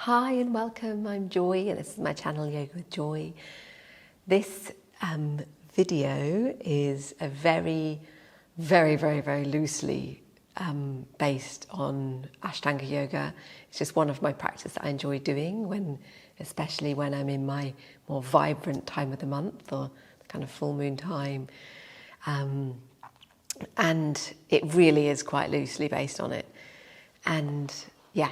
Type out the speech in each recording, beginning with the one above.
Hi and welcome, I'm Joy and this is my channel Yoga with Joy. This video is a very loosely based on Ashtanga Yoga. It's just one of my practices that I enjoy doing, especially when I'm in my more vibrant time of the month or kind of full moon time. And it really is quite loosely based on it. And yeah,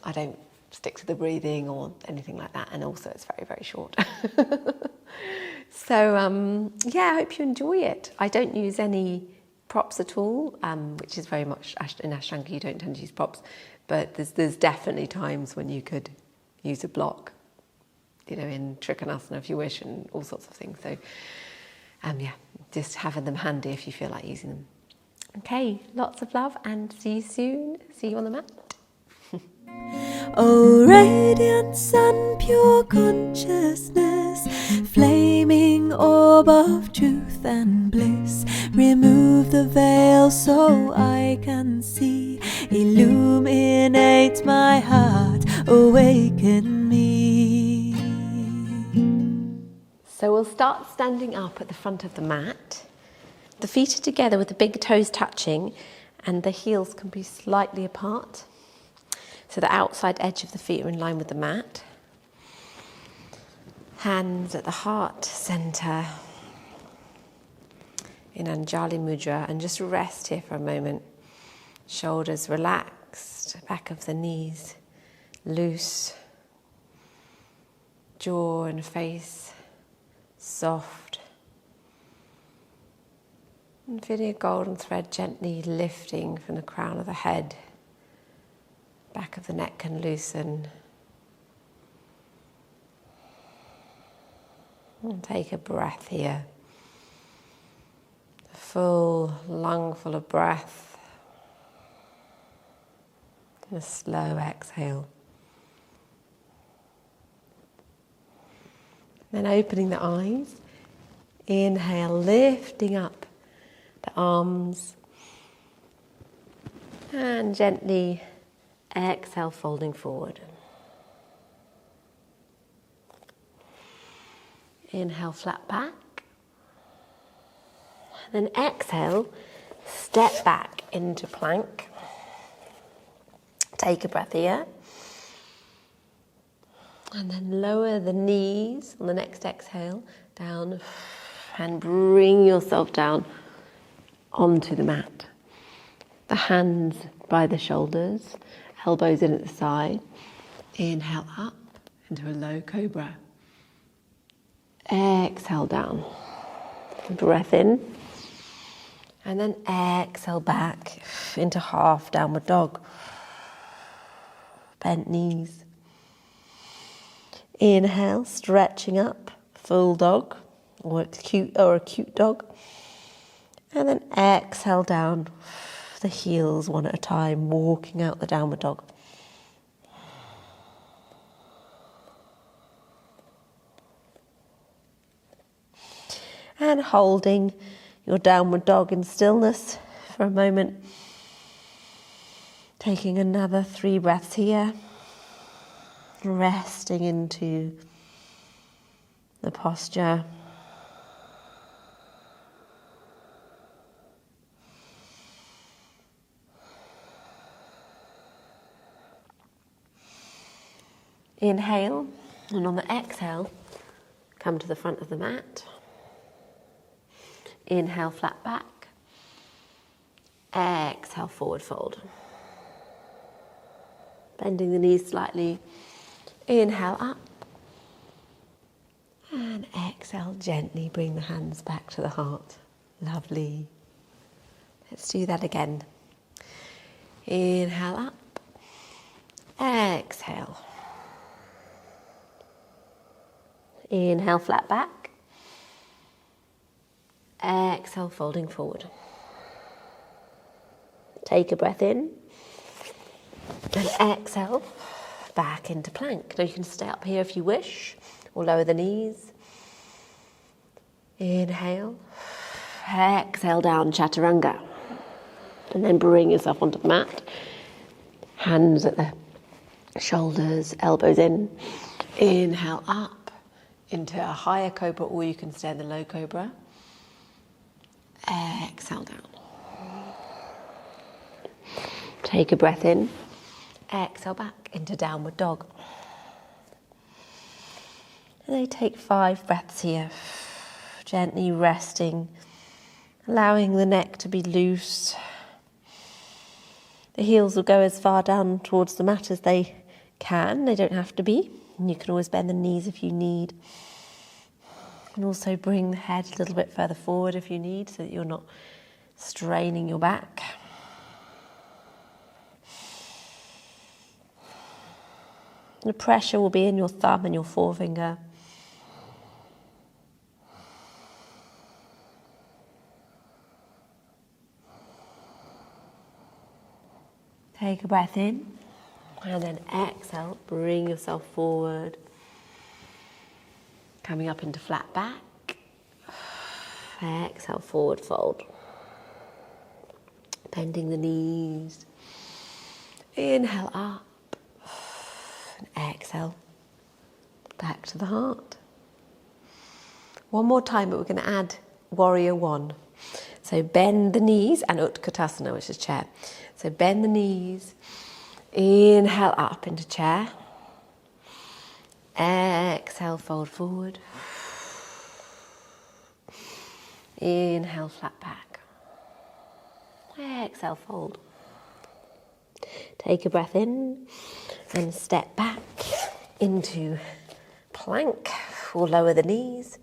I don't stick to the breathing or anything like that, and also it's very short. So yeah, I hope you enjoy it. I don't use any props at all, which is very much in Ashtanga you don't tend to use props, but there's definitely times when you could use a block, you know, in Trikonasana if you wish, and all sorts of things. So yeah, just having them handy if you feel like using them. Okay, lots of love and see you soon. See you on the mat. Oh, radiant sun, pure consciousness, flaming orb of truth and bliss, remove the veil so I can see, illuminate my heart, awaken me. So we'll start standing up at the front of the mat. The feet are together with the big toes touching and the heels can be slightly apart. So the outside edge of the feet are in line with the mat. Hands at the heart center in Anjali Mudra, and just rest here for a moment. Shoulders relaxed, back of the knees loose, jaw and face soft. And feeling a golden thread gently lifting from the crown of the head. Back of the neck can loosen. And take a breath here. A full lungful of breath. And a slow exhale. Then opening the eyes. Inhale, lifting up the arms. And gently exhale, folding forward. Inhale, flat back. Then exhale, step back into plank. Take a breath here. And then lower the knees on the next exhale, down, and bring yourself down onto the mat. The hands by the shoulders, elbows in at the side. Inhale up into a low cobra. Exhale down. Breath in. And then exhale back into half downward dog. Bent knees. Inhale, stretching up, full dog or acute dog. And then exhale down. The heels one at a time, walking out the downward dog. And holding your downward dog in stillness for a moment. Taking another 3 breaths here. Resting into the posture. Inhale, and on the exhale, come to the front of the mat. Inhale, flat back. Exhale, forward fold. Bending the knees slightly. Inhale up. And exhale, gently bring the hands back to the heart. Lovely. Let's do that again. Inhale up. Exhale. Inhale, flat back. Exhale, folding forward. Take a breath in. And exhale, back into plank. Now you can stay up here if you wish, or lower the knees. Inhale. Exhale down, chaturanga. And then bring yourself onto the mat. Hands at the Shoulders, elbows in. Inhale up into a higher cobra, or you can stay in the low cobra. Exhale down. Take a breath in. Exhale back into downward dog. And then take 5 breaths here. Gently resting, allowing the neck to be loose. The heels will go as far down towards the mat as they can. They don't have to be. And you can always bend the knees if you need. You can also bring the head a little bit further forward if you need, so that you're not straining your back. The pressure will be in your thumb and your forefinger. Take a breath in, and then exhale, bring yourself forward. Coming up into flat back. Exhale, forward fold. Bending the knees. Inhale up. And exhale, back to the heart. One more time, but we're going to add warrior 1. So bend the knees, and Utkatasana, which is chair. So bend the knees, inhale up into chair, exhale, fold forward, inhale, flat back, exhale, fold. Take a breath in and step back into plank, or lower the knees,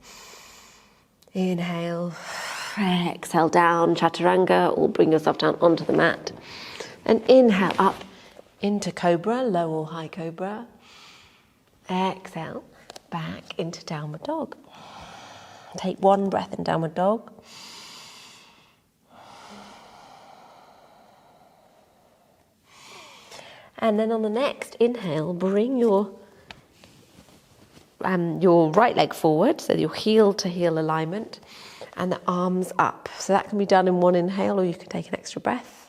inhale, exhale down, chaturanga, or bring yourself down onto the mat. And inhale up into cobra, low or high cobra. Exhale, back into downward dog. Take 1 breath in downward dog. And then on the next inhale, bring your right leg forward, so your heel to heel alignment, and the arms up. So that can be done in 1 inhale, or you can take an extra breath.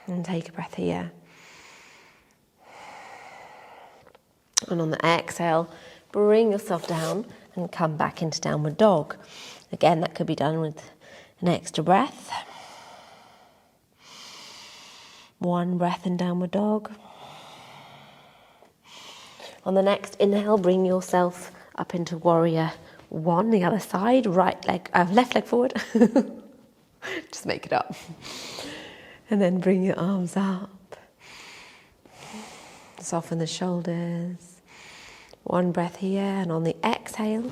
And take a breath here. And on the exhale, bring yourself down and come back into downward dog. Again, that could be done with an extra breath. 1 breath in downward dog. On the next inhale, bring yourself up into warrior 1, the other side, left leg forward. Just make it up. And then bring your arms up. Soften the shoulders. 1 breath here, and on the exhale,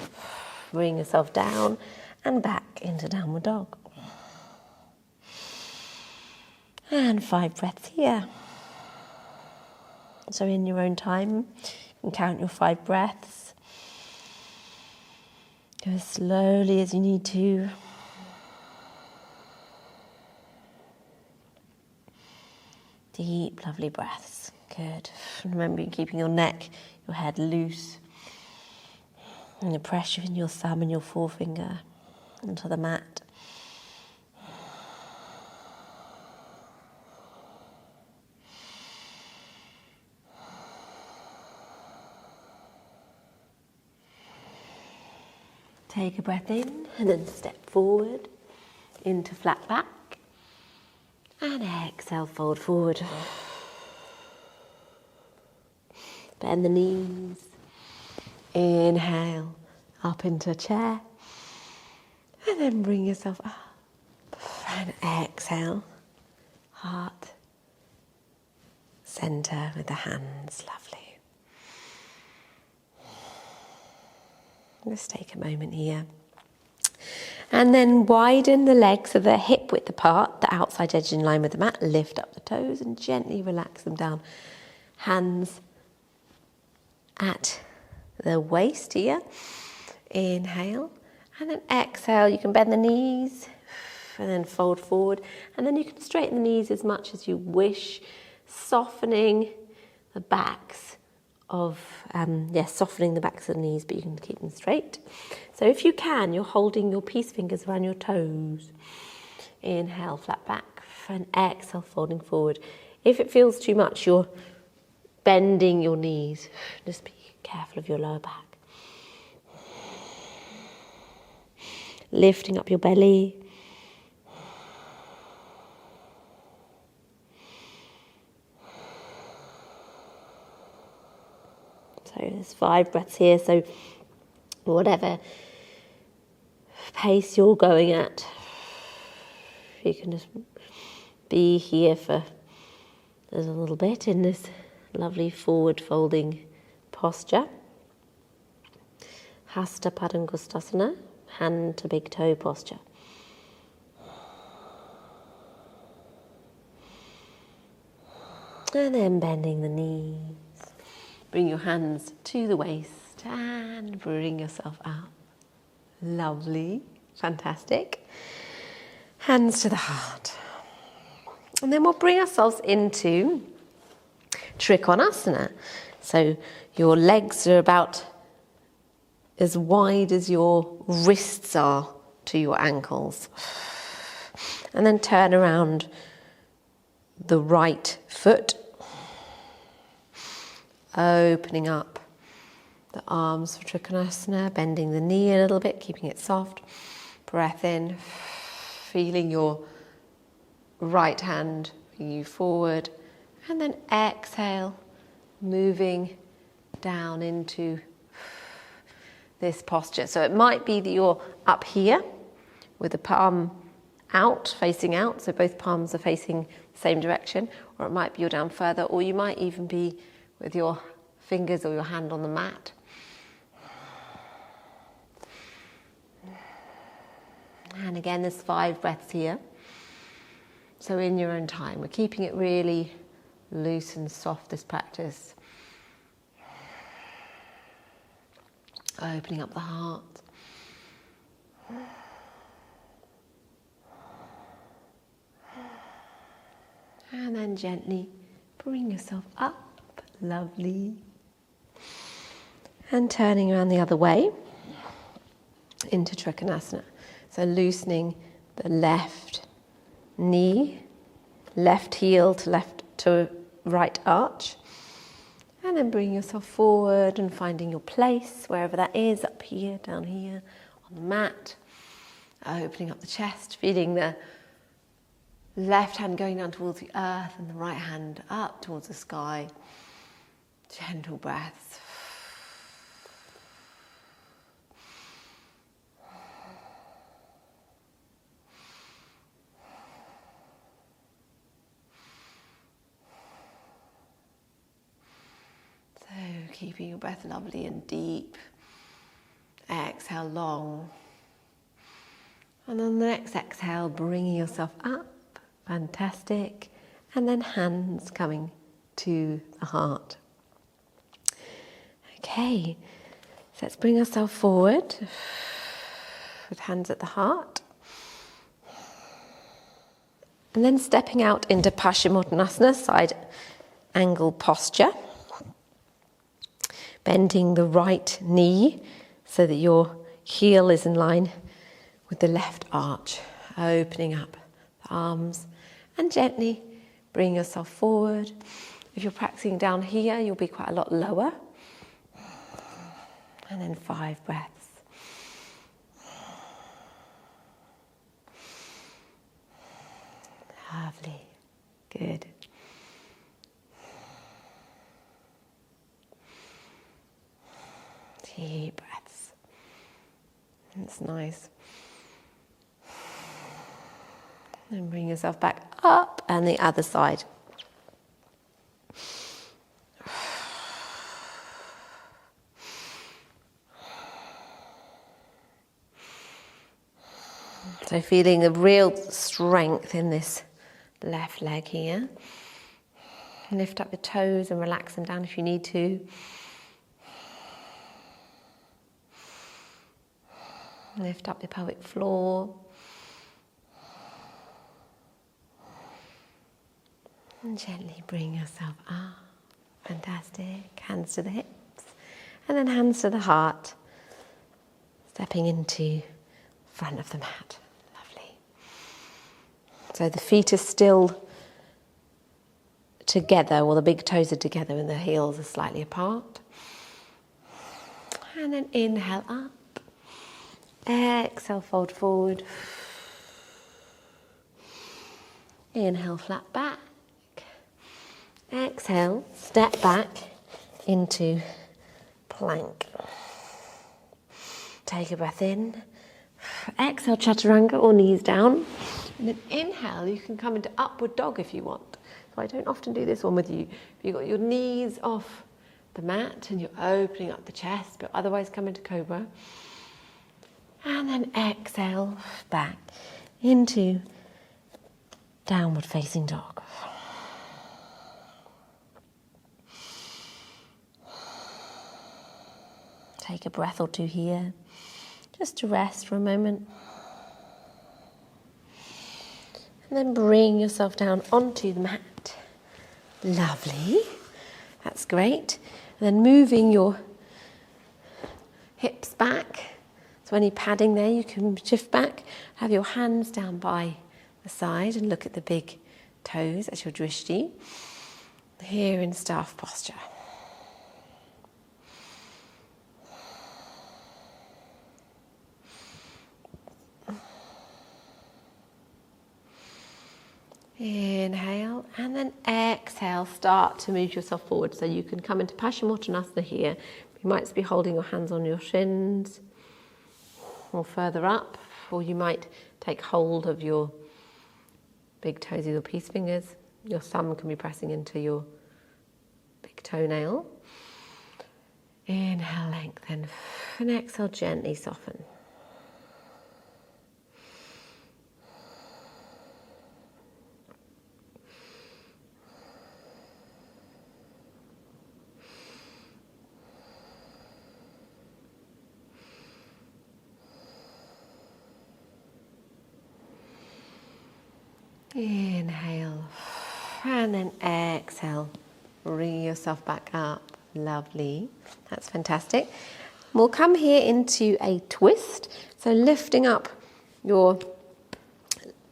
bring yourself down and back into downward dog. And 5 breaths here. So in your own time, you can count your 5 breaths. Go as slowly as you need to. Deep, lovely breaths. Good. And remember, you're keeping your neck, your head loose. And the pressure in your thumb and your forefinger onto the mat. Take a breath in and then step forward into flat back. And exhale, fold forward. Bend the knees. Inhale, up into chair. And then bring yourself up. And exhale, heart, center with the hands. Lovely. Let's take a moment here. And then widen the legs so they're hip width apart, the outside edge in line with the mat. Lift up the toes and gently relax them down. Hands at the waist here. Inhale. And then exhale. You can bend the knees and then fold forward. And then you can straighten the knees as much as you wish, softening the backs of, softening the backs of the knees, but you can keep them straight. So if you can, you're holding your peace fingers around your toes. Inhale, flat back, and exhale, folding forward. If it feels too much, you're bending your knees. Just be careful of your lower back. Lifting up your belly. So there's 5 breaths here, so whatever pace you're going at, you can just be here for a little bit in this lovely forward folding posture. Hasta Padangustasana, hand to big toe posture. And then bending the knees. Bring your hands to the waist and bring yourself up. Lovely, fantastic. Hands to the heart. And then we'll bring ourselves into Trikonasana. So your legs are about as wide as your wrists are to your ankles. And then turn around the right foot, opening up the arms for Trikonasana, bending the knee a little bit, keeping it soft. Breath in, feeling your right hand bring you forward, and then exhale, moving down into this posture. So it might be that you're up here with the palm out, facing out, so both palms are facing the same direction, or it might be you're down further, or you might even be with your fingers or your hand on the mat. And again, there's 5 breaths here. So in your own time, we're keeping it really loose and soft, this practice. Opening up the heart. And then gently bring yourself up. Lovely. And turning around the other way into Trikonasana. So loosening the left knee, left heel to right arch. And then bring yourself forward and finding your place, wherever that is, up here, down here, on the mat. Opening up the chest, feeling the left hand going down towards the earth and the right hand up towards the sky. Gentle breaths. So keeping your breath lovely and deep. Exhale long. And on the next exhale, bringing yourself up. Fantastic. And then hands coming to the heart. Okay, so let's bring ourselves forward with hands at the heart. And then stepping out into Paschimottanasana, side angle posture. Bending the right knee so that your heel is in line with the left arch. Opening up the arms and gently bring yourself forward. If you're practicing down here, you'll be quite a lot lower. And then 5 breaths. Lovely. Good. Deep breaths. That's nice. And bring yourself back up and the other side. So feeling a real strength in this left leg here. Lift up your toes and relax them down if you need to. Lift up the pelvic floor. And gently bring yourself up. Fantastic. Hands to the hips. And then hands to the heart. Stepping into front of the mat. Lovely. So the feet are still together, or the big toes are together and the heels are slightly apart. And then inhale up, exhale, fold forward. Inhale, flat back. Exhale, step back into plank. Take a breath in. Exhale, chaturanga, or knees down. And then inhale, you can come into upward dog if you want. So I don't often do this one with you. You've got your knees off the mat and you're opening up the chest, but otherwise come into cobra. And then exhale back into downward facing dog. Take a breath or two here, just to rest for a moment. And then bring yourself down onto the mat. Lovely. That's great. And then moving your hips back. So any padding there, you can shift back. Have your hands down by the side and look at the big toes as your drishti. Here in staff posture. Inhale and then exhale, start to move yourself forward. So you can come into Paschimottanasana here. You might be holding your hands on your shins or further up, or you might take hold of your big toes with your peace fingers. Your thumb can be pressing into your big toenail. Inhale, lengthen, and exhale, gently soften. Inhale, and then exhale, bring yourself back up. Lovely, that's fantastic. We'll come here into a twist, so lifting up your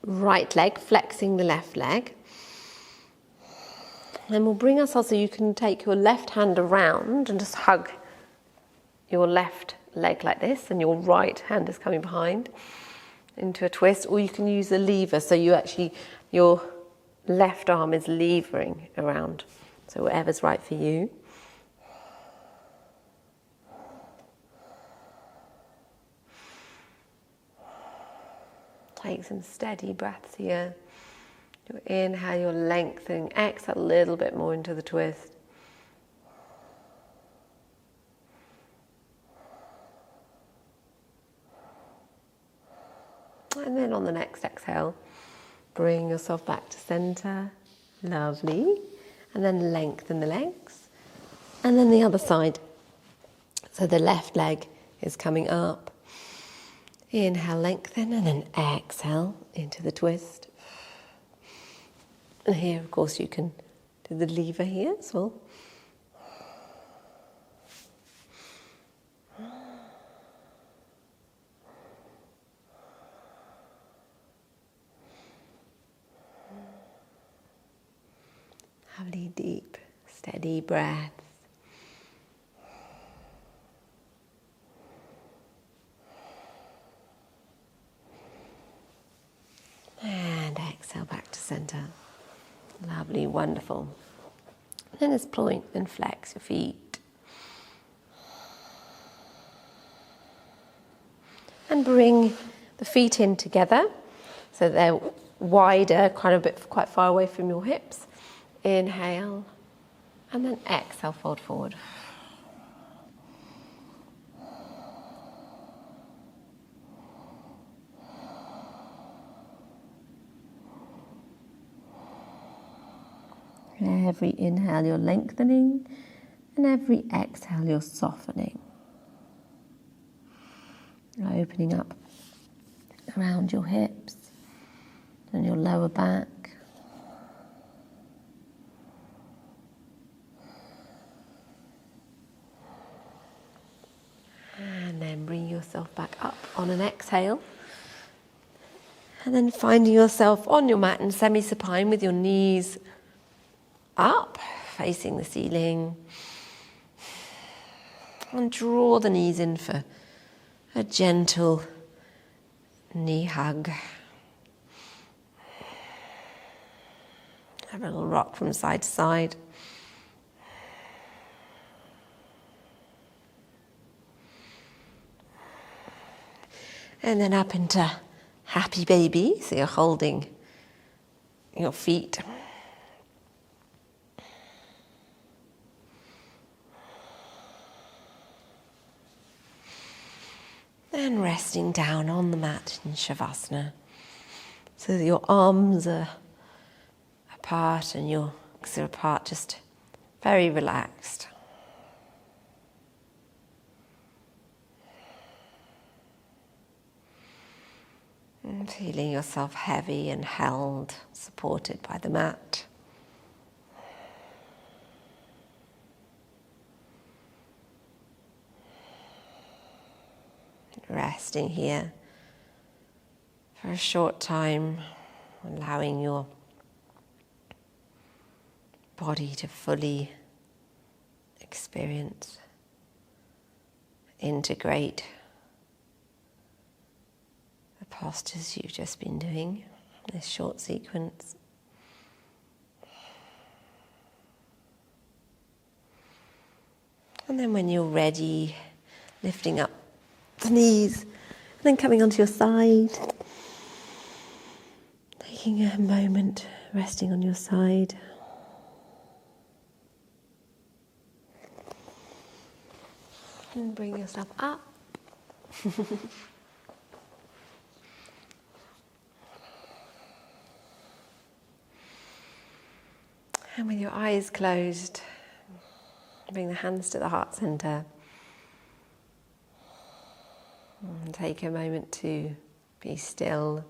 right leg, flexing the left leg. Then we'll bring ourselves so you can take your left hand around and just hug your left leg like this, and your right hand is coming behind into a twist, or you can use the lever, so your left arm is levering around, so whatever's right for you. Take some steady breaths here. Your inhale, you're lengthening, exhale a little bit more into the twist. And then on the next exhale, bring yourself back to center. Lovely. And then lengthen the legs. And then the other side. So the left leg is coming up. Inhale, lengthen, and then exhale into the twist. And here, of course, you can do the lever here as well. Lovely, deep, steady breaths. And exhale back to center. Lovely, wonderful. Then just point and flex your feet. And bring the feet in together so they're wider, quite far away from your hips. Inhale, and then exhale, fold forward. Every inhale you're lengthening, and every exhale you're softening. You're opening up around your hips and your lower back. And then bring yourself back up on an exhale. And then finding yourself on your mat in semi-supine with your knees up, facing the ceiling. And draw the knees in for a gentle knee hug. Have a little rock from side to side. And then up into happy baby. So you're holding your feet. And resting down on the mat in Shavasana. So that your arms are apart and your legs are apart, just very relaxed. And feeling yourself heavy and held, supported by the mat. Resting here for a short time, allowing your body to fully experience, integrate the postures you've just been doing, this short sequence. And then when you're ready, lifting up the knees, and then coming onto your side, taking a moment, resting on your side. And bring yourself up. And with your eyes closed, bring the hands to the heart center. And take a moment to be still.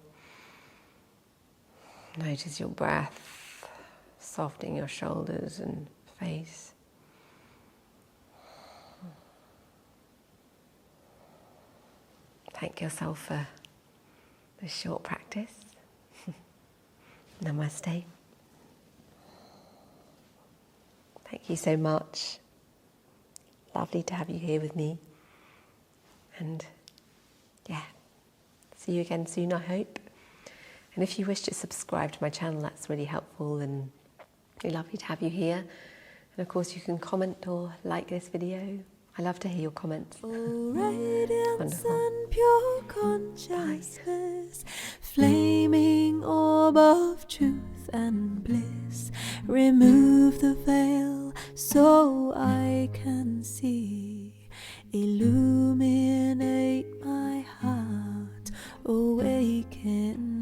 Notice your breath, softening your shoulders and face. Thank yourself for this short practice. Namaste. Thank you so much. Lovely to have you here with me. And yeah, see you again soon, I hope. And if you wish to subscribe to my channel, that's really helpful and really lovely to have you here. And of course, you can comment or like this video. I love to hear your comments. Oh, radiance Wonderful. and pure consciousness, flaming orb of truth and bliss, remove the veil so I can see, illuminate my heart, awaken